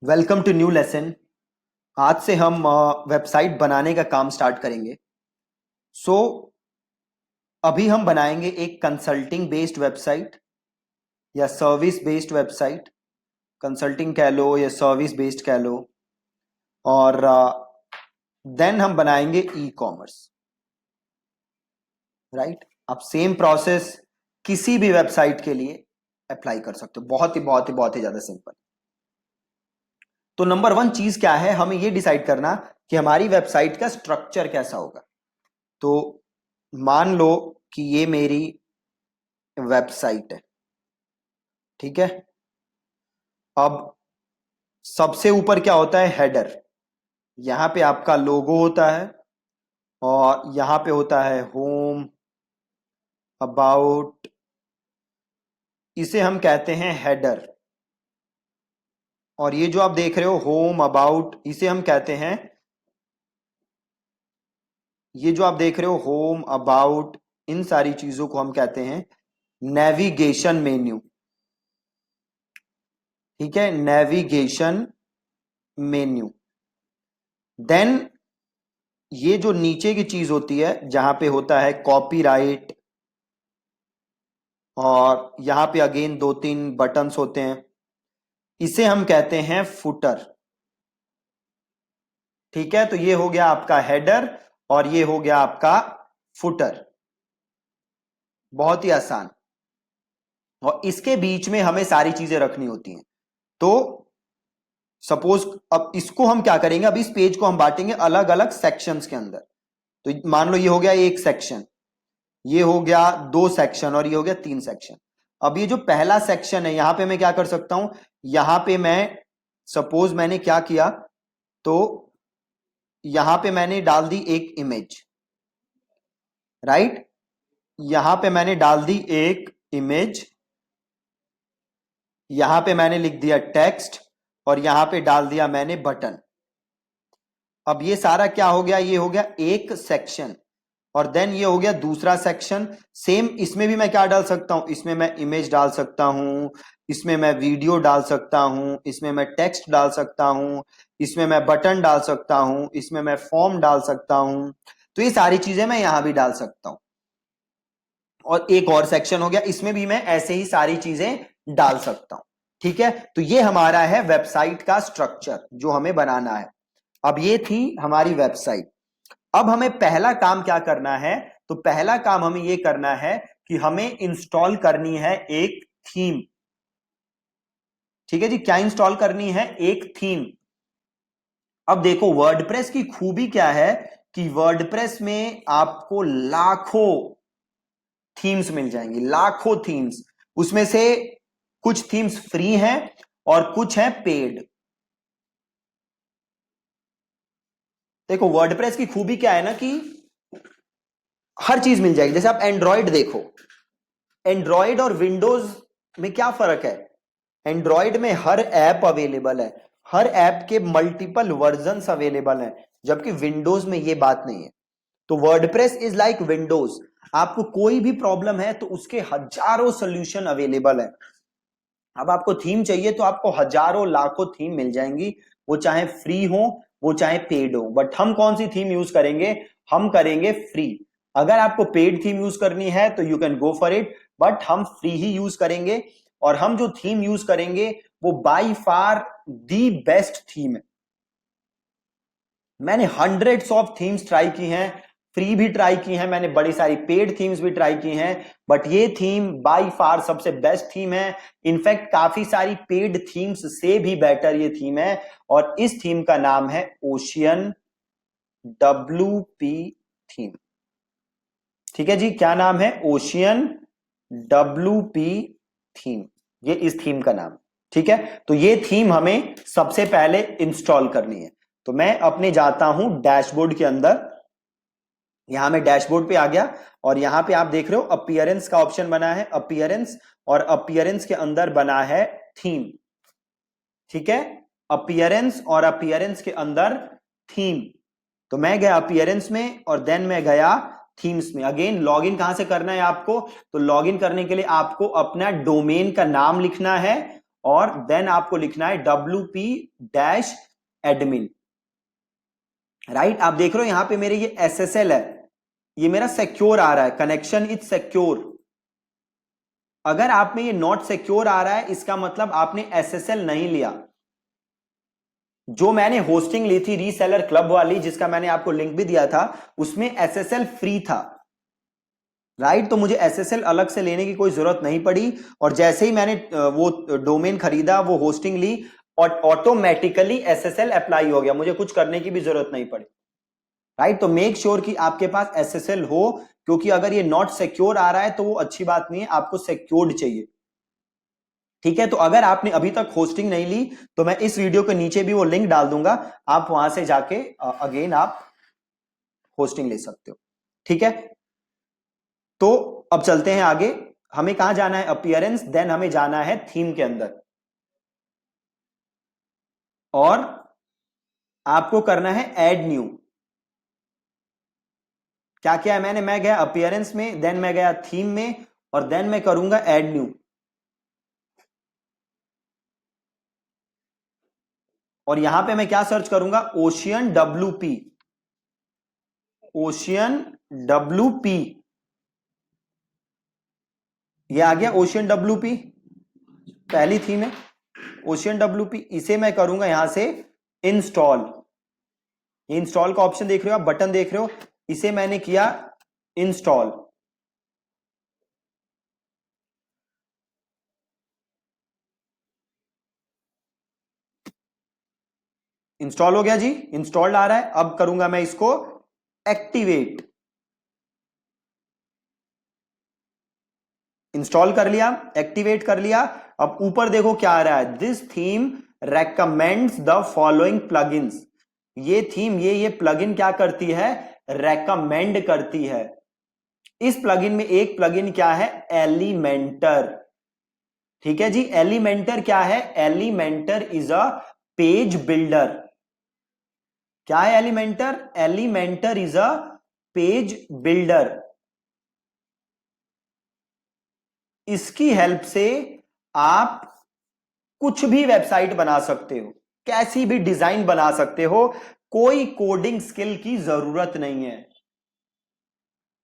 Welcome to new lesson. आज से हम वेबसाइट बनाने का काम स्टार्ट करेंगे। सो अभी हम बनाएंगे एक कंसल्टिंग बेस्ड वेबसाइट या सर्विस बेस्ड वेबसाइट। कंसल्टिंग कह लो या सर्विस बेस्ड कह लो। और देन हम बनाएंगे ई कॉमर्स। राइट, आप सेम प्रोसेस किसी भी वेबसाइट के लिए अप्लाई कर सकते हो। बहुत ही ज्यादा सिंपल। तो नंबर वन चीज क्या है, हमें यह डिसाइड करना कि हमारी वेबसाइट का स्ट्रक्चर कैसा होगा। तो मान लो कि ये मेरी वेबसाइट है, ठीक है। अब सबसे ऊपर क्या होता है, हेडर। यहां पे आपका लोगो होता है और यहां पे होता है होम, अबाउट। इसे हम कहते हैं हेडर। और ये जो आप देख रहे हो होम अबाउट, इसे हम कहते हैं, ये जो आप देख रहे हो होम अबाउट, इन सारी चीजों को हम कहते हैं नेविगेशन मेन्यू। ठीक है, नेविगेशन मेन्यू। देन ये जो नीचे की चीज होती है जहां पे होता है कॉपीराइट, और यहां पे अगेन दो तीन बटन्स होते हैं, इसे हम कहते हैं फुटर। ठीक है, तो ये हो गया आपका हेडर और ये हो गया आपका फुटर। बहुत ही आसान। और इसके बीच में हमें सारी चीजें रखनी होती हैं। तो सपोज अब इसको हम क्या करेंगे, अब इस पेज को हम बांटेंगे अलग अलग सेक्शंस के अंदर। तो मान लो ये हो गया एक सेक्शन, ये हो गया दो सेक्शन और ये हो गया तीन सेक्शन। अब ये जो पहला सेक्शन है यहां पे मैं क्या कर सकता हूं, यहां पे मैं सपोज मैंने क्या किया, तो यहां पे मैंने डाल दी एक इमेज। राइट, यहां पे मैंने डाल दी एक इमेज, यहां पे मैंने लिख दिया टेक्स्ट और यहां पे डाल दिया मैंने बटन। अब ये सारा क्या हो गया, ये हो गया एक सेक्शन। और देन ये हो गया दूसरा सेक्शन। सेम इसमें भी मैं क्या डाल सकता हूं, इसमें मैं इमेज डाल सकता हूं, इसमें मैं वीडियो डाल सकता हूं, इसमें मैं टेक्स्ट डाल सकता हूं, इसमें मैं बटन डाल सकता हूं, इसमें मैं फॉर्म डाल सकता हूं। तो ये सारी चीजें मैं यहां भी डाल सकता हूं। और एक और सेक्शन हो गया, इसमें भी मैं ऐसे ही सारी चीजें डाल सकता हूं। ठीक है, तो ये हमारा है वेबसाइट का स्ट्रक्चर जो हमें बनाना है। अब ये थी हमारी वेबसाइट। अब हमें पहला काम क्या करना है, तो पहला काम हमें यह करना है कि हमें इंस्टॉल करनी है एक थीम। ठीक है जी, क्या इंस्टॉल करनी है, एक थीम। अब देखो वर्डप्रेस की खूबी क्या है कि वर्डप्रेस में आपको लाखों थीम्स मिल जाएंगी, लाखों थीम्स। उसमें से कुछ थीम्स फ्री हैं और कुछ हैं पेड। देखो वर्डप्रेस की खूबी क्या है ना कि हर चीज मिल जाएगी। जैसे आप एंड्रॉयड देखो, एंड्रॉयड और विंडोज में क्या फर्क है। एंड्रॉयड में हर ऐप अवेलेबल है, हर ऐप के मल्टीपल वर्जन्स अवेलेबल हैं, जबकि विंडोज में ये बात नहीं है। तो वर्डप्रेस इज लाइक विंडोज। आपको कोई भी प्रॉब्लम है तो उसके हजारों सोल्यूशन अवेलेबल है। अब आपको थीम चाहिए तो आपको हजारों लाखों थीम मिल जाएंगी, वो चाहे फ्री हो वो चाहे पेड हो। बट हम कौन सी थीम यूज करेंगे, हम करेंगे फ्री। अगर आपको पेड थीम यूज करनी है तो you can go for it, but हम फ्री ही यूज करेंगे। और हम जो थीम यूज करेंगे वो by far the best theme है। मैंने हंड्रेड्स ऑफ थीम्स ट्राई की हैं, फ्री भी ट्राई की हैं, मैंने बड़ी सारी पेड थीम्स भी ट्राई की हैं, बट ये थीम बाय फार सबसे बेस्ट थीम है। इनफैक्ट काफी सारी पेड थीम्स से भी बेटर ये थीम है। और इस थीम का नाम है ओशियन WP थीम। ठीक है जी, क्या नाम है, ओशियन WP थीम। ये इस थीम का नाम। ठीक है, तो ये थीम हमें सबसे पहले इंस्टॉल करनी है। तो मैं अपने जाता हूं डैशबोर्ड के अंदर। यहां मैं डैशबोर्ड पे आ गया और यहां पे आप देख रहे हो अपीयरेंस का ऑप्शन बना है, अपीयरेंस। और अपीयरेंस के अंदर बना है थीम। ठीक है, अपीयरेंस और अपीयरेंस के अंदर थीम। तो मैं गया अपीयरेंस में और देन मैं गया थीम्स में। अगेन लॉगिन कहां से करना है आपको, तो लॉगिन करने के लिए आपको अपना डोमेन का नाम लिखना है और देन आपको लिखना है wp-admin। राइट, आप देख रहे हो यहां पे मेरे ये SSL है, ये मेरा सिक्योर आ रहा है, कनेक्शन इज सिक्योर। अगर आप में ये नॉट सिक्योर आ रहा है, इसका मतलब आपने SSL नहीं लिया। जो मैंने होस्टिंग ली थी रीसेलर क्लब वाली, जिसका मैंने आपको लिंक भी दिया था, उसमें SSL फ्री था। राइट, तो मुझे SSL अलग से लेने की कोई जरूरत नहीं पड़ी, और जैसे ही मैंने वो डोमेन खरीदा, वो होस्टिंग ली, और ऑटोमेटिकली SSL अप्लाई हो गया, मुझे कुछ करने की भी जरूरत नहीं पड़ी। राइट, तो मेक श्योर कि आपके पास SSL हो, क्योंकि अगर ये नॉट सिक्योर आ रहा है तो वो अच्छी बात नहीं है, आपको सिक्योर्ड चाहिए। ठीक है, तो अगर आपने अभी तक होस्टिंग नहीं ली, तो मैं इस वीडियो के नीचे भी वो लिंक डाल दूंगा, आप वहां से जाके अगेन आप होस्टिंग ले सकते हो। ठीक है, तो अब चलते हैं आगे। हमें कहां जाना है? अपीयरेंस, देन हमें जाना है थीम के अंदर, और आपको करना है ऐड न्यू। क्या किया है मैंने? मैं गया अपीयरेंस में, देन मैं गया थीम में, और देन मैं करूंगा ऐड न्यू। और यहां पे मैं क्या सर्च करूंगा? ओशियन WP, ओशियन WP, ये आ गया ओशियन WP, पहली थीम है ओशियन WP। इसे मैं करूंगा यहां से इंस्टॉल। ये इंस्टॉल का ऑप्शन देख रहे हो आप, बटन देख रहे हो, इसे मैंने किया इंस्टॉल। इंस्टॉल हो गया जी, इंस्टॉल्ड आ रहा है। अब करूंगा मैं इसको एक्टिवेट। इंस्टॉल कर लिया, एक्टिवेट कर लिया। अब ऊपर देखो क्या आ रहा है, this theme recommends the following plugins. ये थीम, ये प्लगइन क्या करती है? रेकमेंड करती है। इस प्लगइन में एक प्लगइन क्या है? एलिमेंटर। ठीक है जी, एलिमेंटर क्या है? Elementor is a page builder. क्या है Elementor? Elementor is a page builder. इसकी हेल्प से आप कुछ भी वेबसाइट बना सकते हो, कैसी भी डिजाइन बना सकते हो, कोई कोडिंग स्किल की जरूरत नहीं है।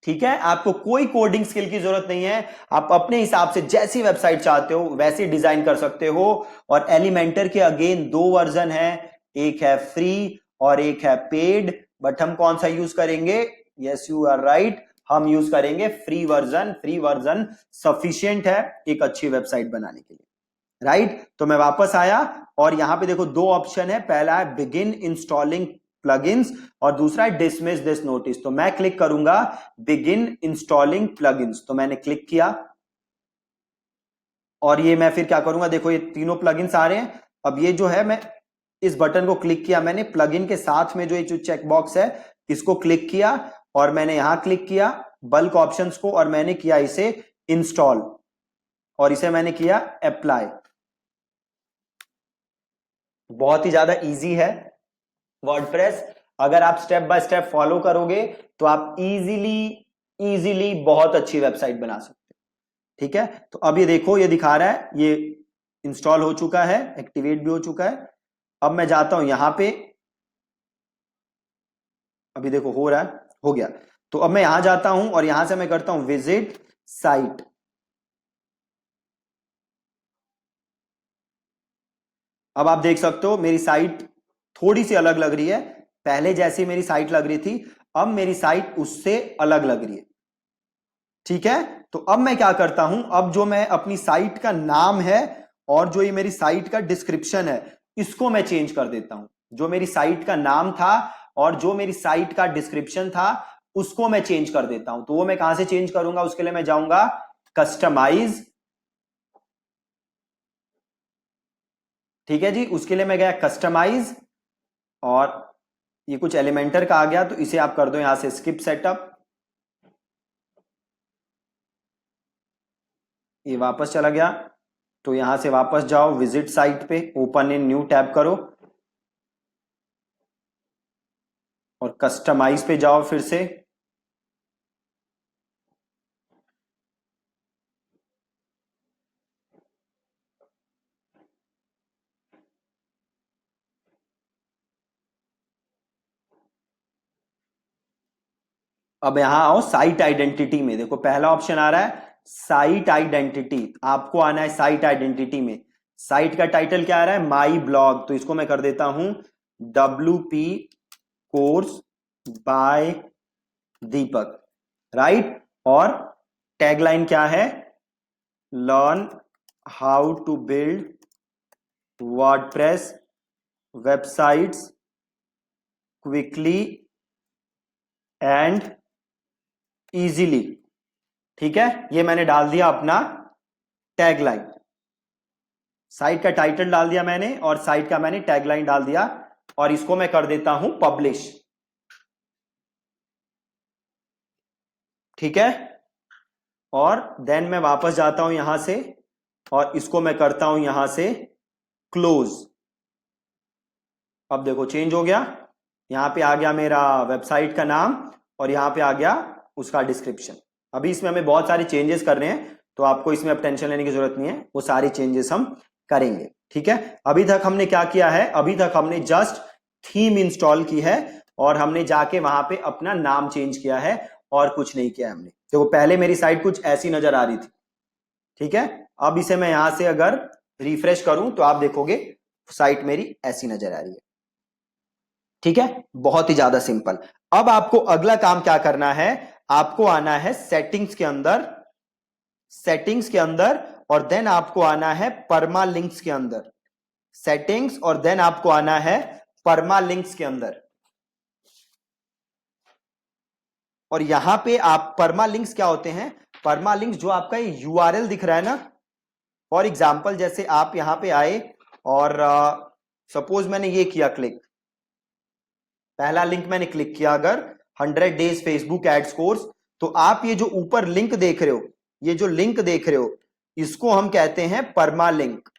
ठीक है, आपको कोई कोडिंग स्किल की जरूरत नहीं है, आप अपने हिसाब से जैसी वेबसाइट चाहते हो वैसी डिजाइन कर सकते हो। और एलिमेंटर के अगेन दो वर्जन है, एक है फ्री और एक है पेड, बट हम कौन सा यूज करेंगे? यस यू आर राइट, हम यूज करेंगे free version. Free version sufficient है एक अच्छी वेबसाइट बनाने के लिए। राइट, तो मैं वापस आया, और यहां पे देखो दो ऑप्शन है, पहला है बिगिन इंस्टॉलिंग प्लगइन्स, और दूसरा है डिसमिस दिस नोटिस। तो मैं क्लिक करूंगा बिगिन इंस्टॉलिंग प्लगइन्स, तो मैंने क्लिक किया, और ये मैं फिर क्या करूंगा, देखो ये तीनों प्लगइन्स आ रहे हैं। अब ये जो है, मैं इस बटन को क्लिक किया, मैंने प्लगइन के साथ में जो ये जो चेक बॉक्स है इसको क्लिक किया, और मैंने यहां क्लिक किया बल्क ऑप्शंस को, और मैंने किया इसे इंस्टॉल, और इसे मैंने किया अप्लाई। बहुत ही ज्यादा इजी है वर्डप्रेस। अगर आप स्टेप बाय स्टेप फॉलो करोगे तो आप इजीली इजीली बहुत अच्छी वेबसाइट बना सकते हो। ठीक है, तो अब ये देखो, ये दिखा रहा है ये इंस्टॉल हो चुका है, एक्टिवेट भी हो चुका है। अब मैं जाता हूं यहां पे, अभी देखो हो रहा है, हो गया। तो अब मैं यहां जाता हूं, और यहां से मैं करता हूं विजिट साइट। अब आप देख सकते हो मेरी साइट थोड़ी सी अलग लग रही है, पहले जैसी मेरी साइट लग रही थी, अब मेरी साइट उससे अलग लग रही है। ठीक है, तो अब मैं क्या करता हूं, अब जो मैं अपनी साइट का नाम है और जो ये मेरी साइट का डिस्क्रिप्शन है, इसको मैं चेंज कर देता हूं। जो मेरी साइट का नाम था और जो मेरी साइट का डिस्क्रिप्शन था, उसको मैं चेंज कर देता हूं। तो वो मैं कहां से चेंज करूंगा? उसके लिए मैं जाऊंगा कस्टमाइज। ठीक है जी, उसके लिए मैं गया कस्टमाइज, और ये कुछ एलिमेंटर का आ गया, तो इसे आप कर दो यहां से स्किप सेटअप। ये वापस चला गया, तो यहां से वापस जाओ विजिट साइट पे, ओपन इन न्यू टैब करो, और कस्टमाइज पे जाओ फिर से। अब यहां आओ साइट आइडेंटिटी में, देखो पहला ऑप्शन आ रहा है साइट आइडेंटिटी, आपको आना है साइट आइडेंटिटी में। साइट का टाइटल क्या आ रहा है, माई ब्लॉग, तो इसको मैं कर देता हूं WP course by Deepak, right. और टैगलाइन क्या है, learn how to build WordPress websites quickly and easily. ठीक है, ये मैंने डाल दिया अपना टैगलाइन, साइट का टाइटल डाल दिया मैंने और साइट का मैंने टैगलाइन डाल दिया, और इसको मैं कर देता हूं पब्लिश। ठीक है, और देन मैं वापस जाता हूं यहां से और इसको मैं करता हूं यहां से क्लोज। अब देखो चेंज हो गया, यहां पे आ गया मेरा वेबसाइट का नाम और यहां पे आ गया उसका डिस्क्रिप्शन। अभी इसमें हमें बहुत सारे चेंजेस कर रहे हैं, तो आपको इसमें अब टेंशन लेने की जरूरत नहीं है, वो सारे चेंजेस हम करेंगे। ठीक है, अभी तक हमने क्या किया है, अभी तक हमने जस्ट थीम इंस्टॉल की है और हमने जाके वहां पे अपना नाम चेंज किया है और कुछ नहीं किया हमने। देखो पहले मेरी साइट कुछ ऐसी नजर आ रही थी, ठीक है, अब इसे मैं यहां से अगर रिफ्रेश करूं तो आप देखोगे साइट मेरी ऐसी नजर आ रही है। ठीक है, बहुत ही ज्यादा सिंपल। अब आपको अगला काम क्या करना है, आपको आना है सेटिंग्स के अंदर, सेटिंग्स के अंदर, और देन आपको आना है परमालिंक्स के अंदर, सेटिंग्स और देन आपको आना है परमालिंक्स के अंदर। और यहां पे आप परमालिंक्स क्या होते हैं, परमालिंक्स जो आपका ये यूआरएल दिख रहा है ना, फॉर एग्जाम्पल जैसे आप यहां पे आए और सपोज मैंने ये किया क्लिक, पहला लिंक मैंने क्लिक किया अगर 100 डेज फेसबुक एड्स कोर्स, तो आप ये जो ऊपर लिंक देख रहे हो, ये जो लिंक देख रहे हो, इसको हम कहते हैं परमा लिंक।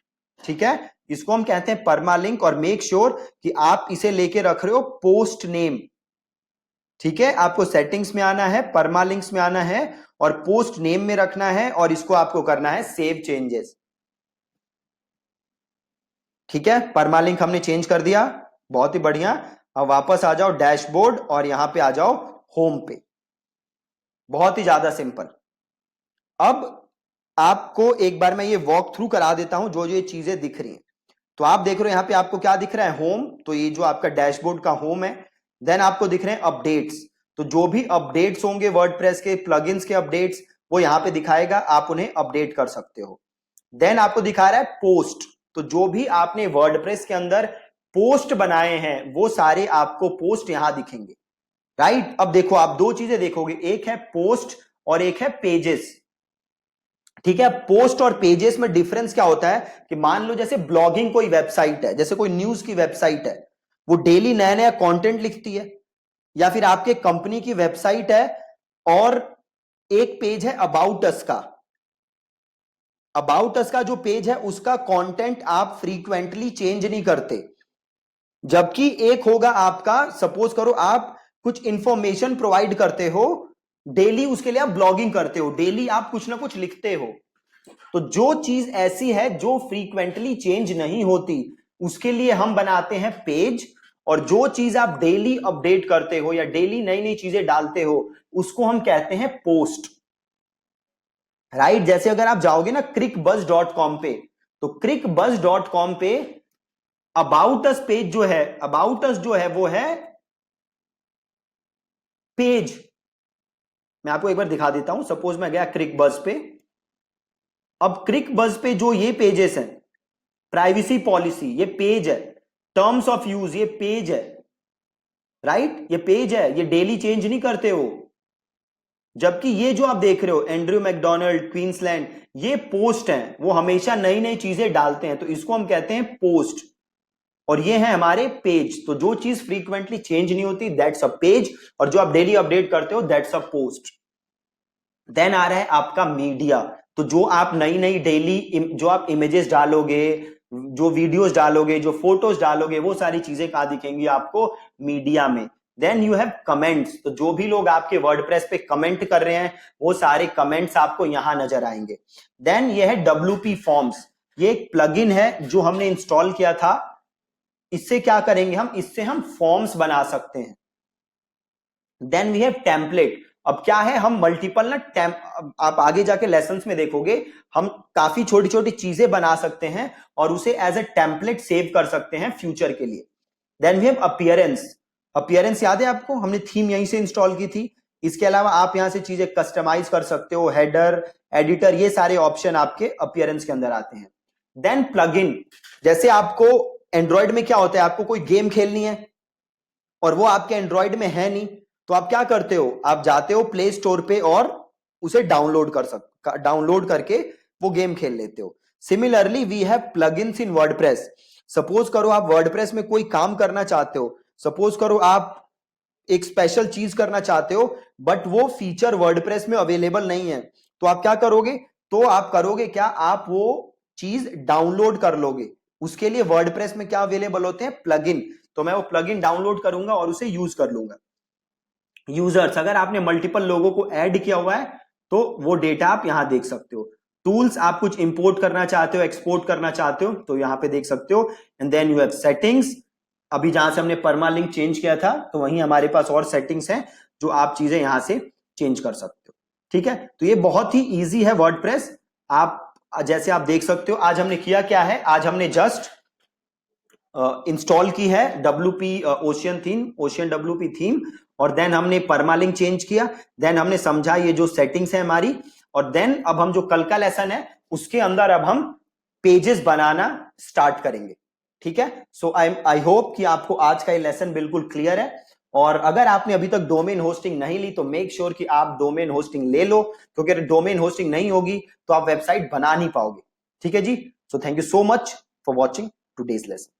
ठीक है, इसको हम कहते हैं परमा लिंक, और मेक श्योर कि आप इसे लेके रख रहे हो पोस्ट नेम। ठीक है, आपको सेटिंग्स में आना है, परमा लिंक्स में आना है और पोस्ट नेम में रखना है, और इसको आपको करना है सेव चेंजेस। ठीक है, परमा लिंक हमने चेंज कर दिया, बहुत ही बढ़िया। अब वापस आ जाओ डैशबोर्ड और यहां पे आ जाओ होम पे, बहुत ही ज्यादा सिंपल। अब आपको एक बार मैं ये वॉक थ्रू करा देता हूं, जो जो ये चीजें दिख रही हैं। तो आप देख रहे हो यहां पे आपको क्या दिख रहा है, होम, तो ये जो आपका डैशबोर्ड का होम है। देन आपको दिख रहे हैं अपडेट्स, तो जो भी अपडेट्स होंगे वर्डप्रेस के प्लगइन्स के अपडेट्स, वो यहां पे दिखाएगा, आप उन्हें अपडेट कर सकते हो। देन आपको दिखा रहा है पोस्ट, तो जो भी आपने वर्डप्रेस के अंदर पोस्ट बनाए हैं वो सारे आपको पोस्ट यहां दिखेंगे, राइट। अब देखो आप दो चीजें देखोगे, एक है पोस्ट और एक है पेजेस। ठीक है, पोस्ट और पेजेस में डिफरेंस क्या होता है कि मान लो जैसे ब्लॉगिंग कोई वेबसाइट है, जैसे कोई न्यूज की वेबसाइट है, वो डेली नया नया कंटेंट लिखती है, या फिर आपके कंपनी की वेबसाइट है और एक पेज है अबाउट अस का, अबाउट अस का जो पेज है उसका कंटेंट आप फ्रीक्वेंटली चेंज नहीं करते, जबकि एक होगा आपका, सपोज करो आप कुछ इंफॉर्मेशन प्रोवाइड करते हो डेली, उसके लिए आप ब्लॉगिंग करते हो, डेली आप कुछ ना कुछ लिखते हो। तो जो चीज ऐसी है जो फ्रीक्वेंटली चेंज नहीं होती, उसके लिए हम बनाते हैं पेज, और जो चीज आप डेली अपडेट करते हो या डेली नई नई चीजें डालते हो, उसको हम कहते हैं पोस्ट, राइट। जैसे अगर आप जाओगे ना crickbuzz.com पे, तो crickbuzz.com पे अबाउट अस पेज जो है, अबाउट अस जो है वो है पेज। मैं आपको एक बार दिखा देता हूं, सपोज मैं गया क्रिकबज़ पे, अब क्रिकबज़ पे जो ये पेजेस हैं, प्राइवेसी पॉलिसी ये पेज है, टर्म्स ऑफ यूज ये पेज है, राइट, ये पेज है, ये डेली चेंज नहीं करते हो। जबकि ये जो आप देख रहे हो एंड्रयू मैकडोनाल्ड क्वींसलैंड, ये पोस्ट हैं, वो हमेशा नई नई चीजें डालते हैं, तो इसको हम कहते हैं पोस्ट। और ये है हमारे पेज, तो जो चीज फ्रीक्वेंटली चेंज नहीं होती दैट्स अ पेज, और जो आप डेली अपडेट करते हो दैट्स अ पोस्ट। देन आ रहा है आपका मीडिया, तो जो आप नई नई डेली जो आप इमेजेस डालोगे, जो वीडियोस डालोगे, जो फोटोज डालोगे, वो सारी चीजें कहां दिखेंगी आपको, मीडिया में। देन यू हैव कमेंट्स, तो जो भी लोग आपके वर्डप्रेस पे कमेंट कर रहे हैं वो सारे कमेंट्स आपको यहां नजर आएंगे। देन ये है WP फॉर्म्स, ये एक प्लगइन है जो हमने इंस्टॉल किया था, इससे क्या करेंगे हम, इससे हम फॉर्म्स बना सकते हैं। देन वी हैव टेम्पलेट, अब क्या है, हम मल्टीपल ना आप आगे जाके लेसन्स में देखोगे, हम काफी छोटी छोटी चीजें बना सकते हैं और उसे एज ए टेम्पलेट सेव कर सकते हैं फ्यूचर के लिए। Then we have appearance. Appearance याद है आपको, हमने थीम यहीं से इंस्टॉल की थी। इसके अलावा आप यहां से चीजें कस्टमाइज कर सकते हो, हेडर, एडिटर, ये सारे ऑप्शन आपके अपीयरेंस के अंदर आते हैं। देन प्लगइन, जैसे आपको एंड्रॉइड में क्या होता है, आपको कोई गेम खेलनी है और वो आपके एंड्रॉइड में है नहीं, तो आप क्या करते हो, आप जाते हो प्ले स्टोर पे और उसे डाउनलोड करके वो गेम खेल लेते हो। Similarly we have plugins in WordPress. Suppose करो आप वर्डप्रेस में कोई काम करना चाहते हो, सपोज करो आप एक स्पेशल चीज करना चाहते हो बट वो फीचर वर्डप्रेस में अवेलेबल नहीं है, तो आप क्या करोगे, तो आप करोगे क्या, आप वो चीज डाउनलोड कर लोगे। उसके लिए वर्डप्रेस में क्या अवेलेबल होते हैं, प्लगइन। तो मैं वो प्लगइन डाउनलोड करूंगा और उसे यूज कर लूंगा। यूजर्स, अगर आपने मल्टीपल लोगों को ऐड किया हुआ है तो वो डेटा आप यहां देख सकते हो। टूल्स, आप कुछ इंपोर्ट करना चाहते हो, एक्सपोर्ट करना चाहते हो, तो यहां पे देख सकते हो। And then you have settings. अभी जहां से हमने परमालिंक चेंज किया था, तो वहीं हमारे पास और सेटिंग्स हैं जो आप चीजें यहां से चेंज कर सकते हो। ठीक है, तो ये बहुत ही इजी है वर्डप्रेस। आप जैसे आप देख सकते हो, आज हमने किया क्या है, आज हमने जस्ट इंस्टॉल की है WP ओशियन WP थीम, और देन हमने परमालिंक चेंज किया, देन हमने समझा ये जो सेटिंग्स है हमारी, और देन अब हम जो कल का लेसन है उसके अंदर अब हम पेजेस बनाना स्टार्ट करेंगे। ठीक है, सो आई होप कि आपको आज का ये लेसन बिल्कुल क्लियर है। और अगर आपने अभी तक डोमेन होस्टिंग नहीं ली तो मेक श्योर कि आप डोमेन होस्टिंग ले लो, क्योंकि अगर डोमेन होस्टिंग नहीं होगी तो आप वेबसाइट बना नहीं पाओगे। ठीक है जी, so thank you so much for watching today's lesson.